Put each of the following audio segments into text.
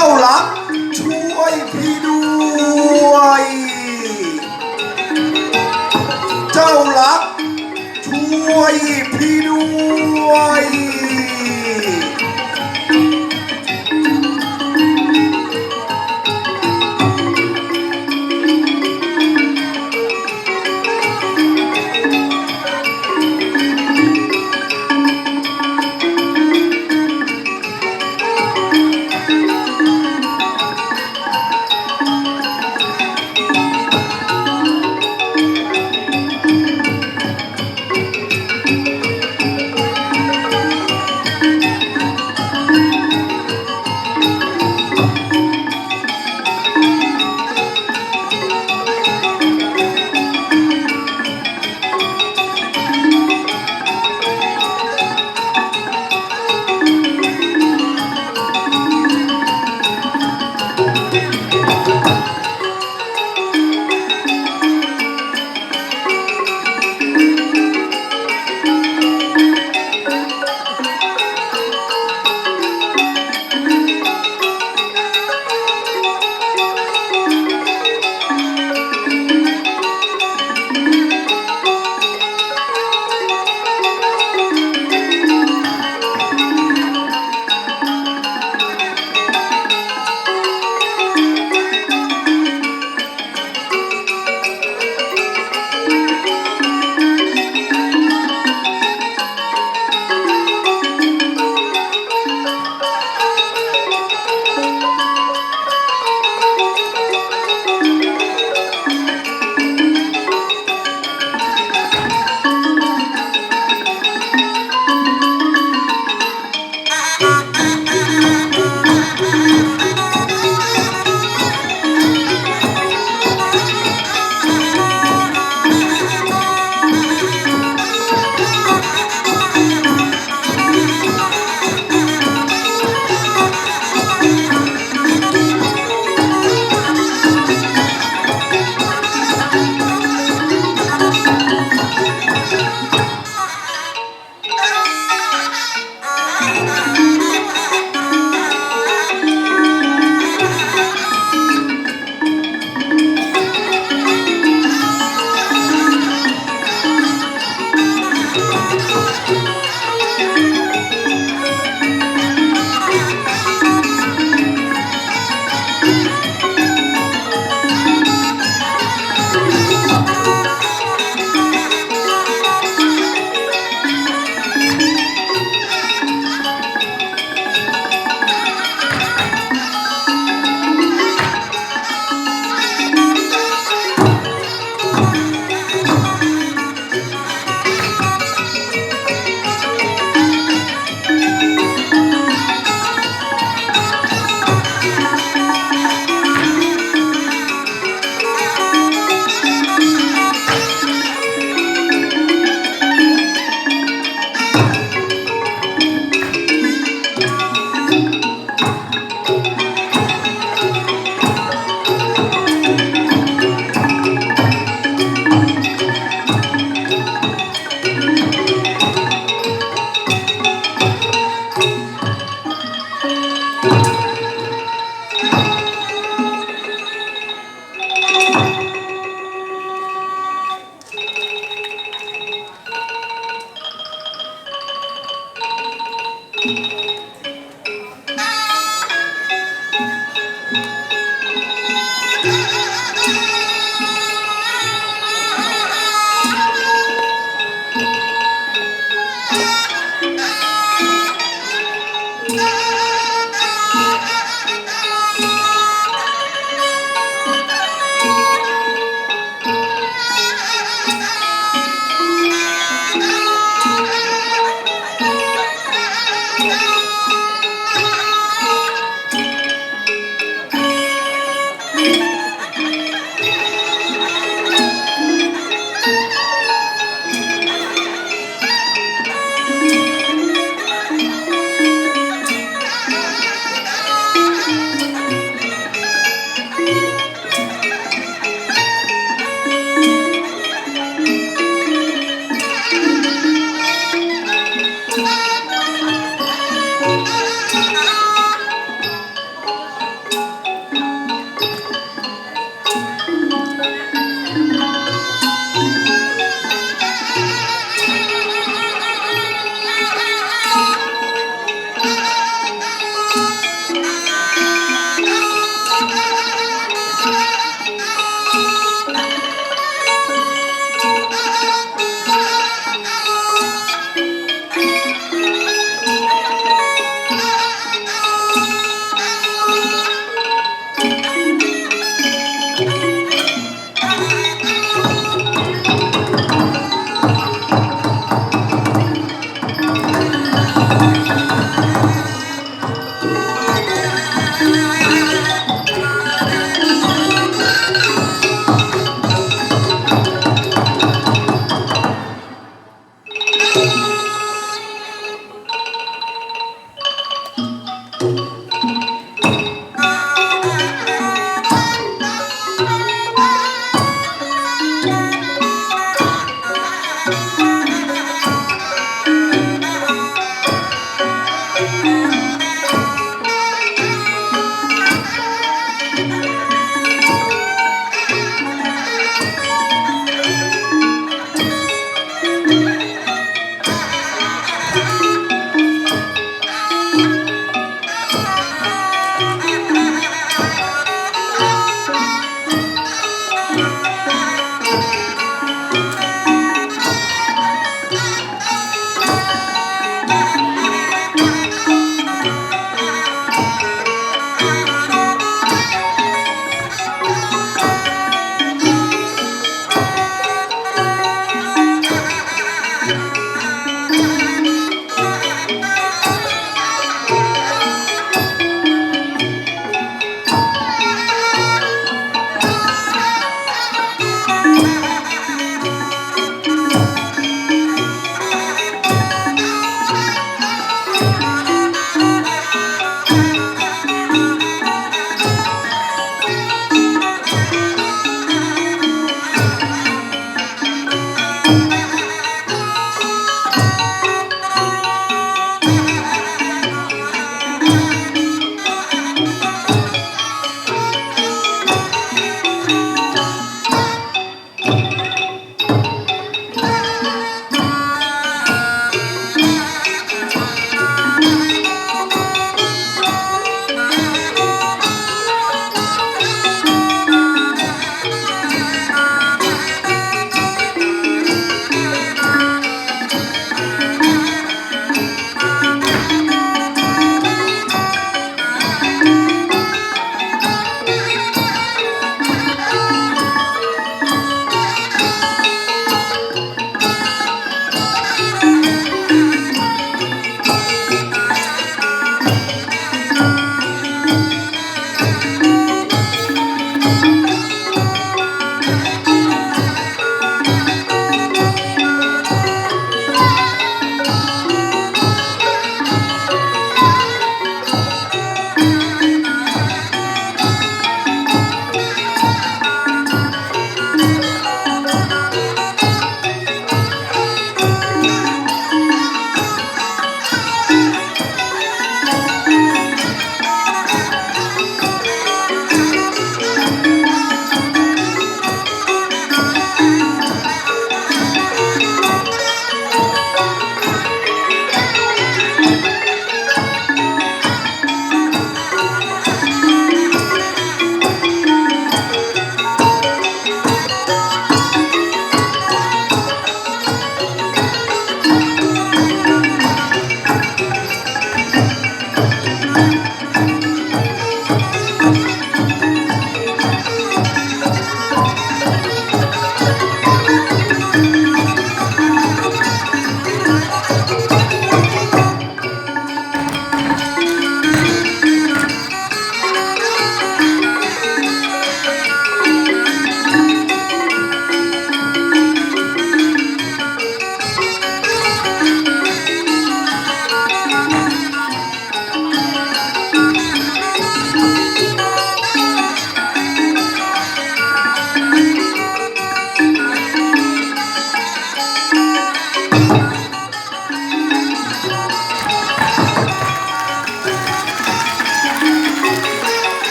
จ้ารักช่วยพี่ด้วยเจ้ารักช่วยพี่ด้วย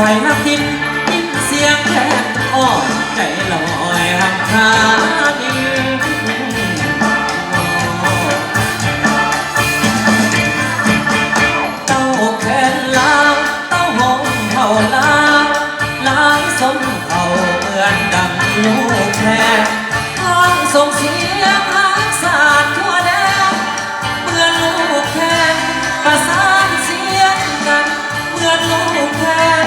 วยนักดินยินเสียงแคนอ้อใจลอยหักคาดีเต้าแคนลาวเต้าหงเท่าลาวลายสมเท่าเหมือนดังลูกแคนท้องส่งเสียงหักสาดทั่วแดนเหมือนลูกแคนประสานเสียงกันเหมือนลูกแคน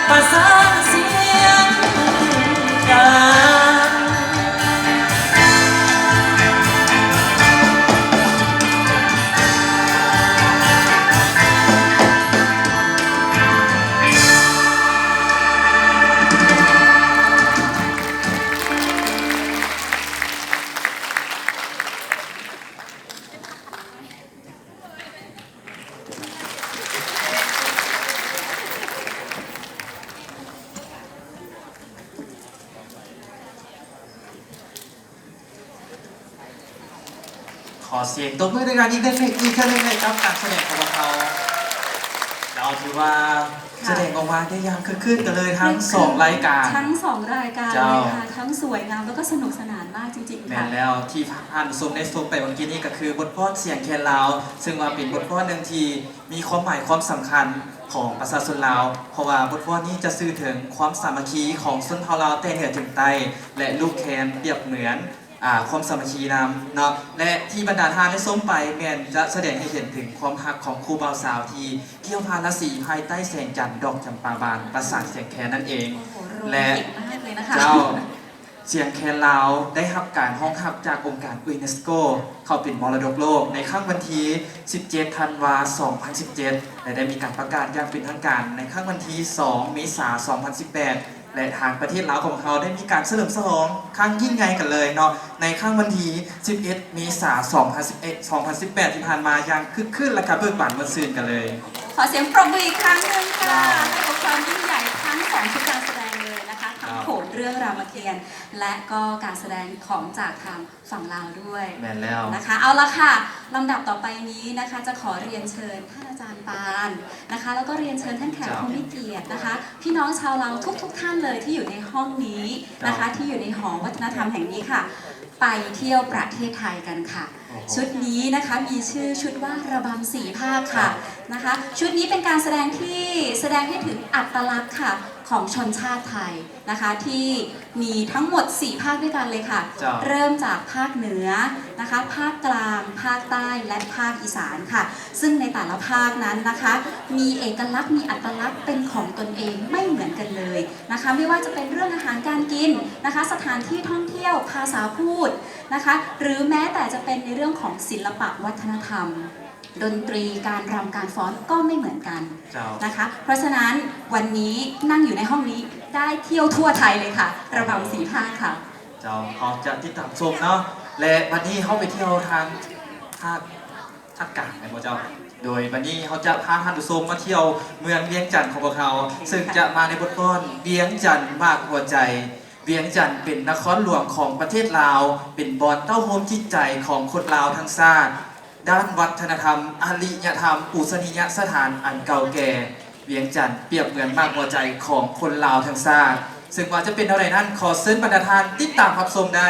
ประสานเสียงกัน ขอเสียงตบมือด้วยกันอีกครั้งหนึ่งเลยครับการแสดงของพวกเราเราถือว่าแสดงออกมาได้อย่างคึกคืนกันเลยทั้ง2 รายการทั้ง2 รายการเลยค่ะทั้งสวยงามแล้วก็สนุกสนานมากจริงๆแม่ ค่ะแล้วที่ผ่านซุ้มในซุ้มไปเมื่อกี้นี้ก็คือบทพอดเสียงแคนลาวซึ่งว่าเป็นบทพอดหนึ่งที่มีความหมายความสำคัญของประชาชนลาวเพราะว่าบทพอดนี้จะสื่อถึงความสามัคคีของชนเผ่าลาวแต่เหนือถึงใต้และลูกแคนเปรียบเหมือนความสามัคคีนำเนาะและที่บรรดาทานได้ส้มไปแมนจะแสดงให้เห็นถึงความฮักของครูบ่าวสาวที่เกี่ยวพานละสีภายใต้แสงจันทร์ดอกจำปาบานประสานเสียงแคนนั่นเอง และเจ้าเสียงแคนลาวได้รับการห้องรับจากองค์การยูเนสโกเข้าเป็นมรดกโลกในค่ำวันที่ 17 ธันวาคม 2017 และได้มีการประกาศอย่างเป็นทางการในค่ำวันที่ 2 เมษายน 2018และทางประเทศลาวของเขาได้มีการเฉลิมฉลองครั้งยิ่งใหญ่กันเลยเนาะในค่ำวันที่ 11 เมษายน 2018 ที่ผ่านมาอย่างคึกคืนและกระเบิกบานมันซื่นกันเลยขอเสียงปรบมืออีกครั้งหนึ่งค่ะให้กับความยิ่งใหญ่ทั้ง2 ชุดการแสดงเลยนะคะทั้งโขนเรื่องรามเกียรติ์และก็การแสดงของจากทางฝั่งลาวด้วยแม่นแล้วนะคะเอาละค่ะลำดับต่อไปนี้นะคะจะขอเรียนเชิญท่านอาจารย์ปานนะคะแล้วก็เรียนเชิญท่านแขกผู้มีเกียรตินะคะพี่น้องชาวลาวทุกท่านเลยที่อยู่ในห้องนี้นะคะที่อยู่ในหอวัฒนธรรมแห่งนี้ค่ะไปเที่ยวประเทศไทยกันค่ะชุดนี้นะคะมีชื่อชุดว่าระบำ4 ภาคค่ะนะคะชุดนี้เป็นการแสดงที่แสดงให้ถึงอัตลักษณ์ค่ะของชนชาติไทยนะคะที่มีทั้งหมด4 ภาคด้วยกันเลยค่ะเริ่มจากภาคเหนือนะคะภาคกลางภาคใต้และภาคอีสานค่ะซึ่งในแต่ละภาคนั้นนะคะมีเอกลักษณ์มีอัตลักษณ์เป็นของตนเองไม่เหมือนกันเลยนะคะไม่ว่าจะเป็นเรื่องอาหารการกินนะคะสถานที่ท่องเที่ยวภาษาพูดนะคะหรือแม้แต่จะเป็นในเรื่องของศิลปะวัฒนธรรมดนตรีการรำการฟ้อนก็ไม่เหมือนกันนะคะเพราะฉะนั้นวันนี้นั่งอยู่ในห้องนี้ได้เที่ยวทั่วไทยเลยค่ะระบำ4 ภาคค่ะเจ้าเขาจะติดตามชมเนาะและวันนี้เขาไปเที่ยวทางภาคกลางนะพ่อเจ้าโดยวันนี้เขาจะพาท่านผู้ชมมาเที่ยวเมืองเวียงจันทร์ของพวกเขาซึ่งจะมาในบทกลอนเวียงจันทร์มากหัวใจเวียงจันทร์เป็นนครหลวงของประเทศลาวเป็นบอนเต้าโฮมจิตใจของคนลาวทั้งชาติด้านวัฒนธรรมอารยธรรมอุษนิยสถานอันเก่าแก่เวียงจันทร์เปรียบเหมือนมากหัวใจของคนลาวทั้งชาติซึ่งว่าจะเป็นเท่าไหร่นั้นขอเชิญบรรดาท่านติดตามรับชมได้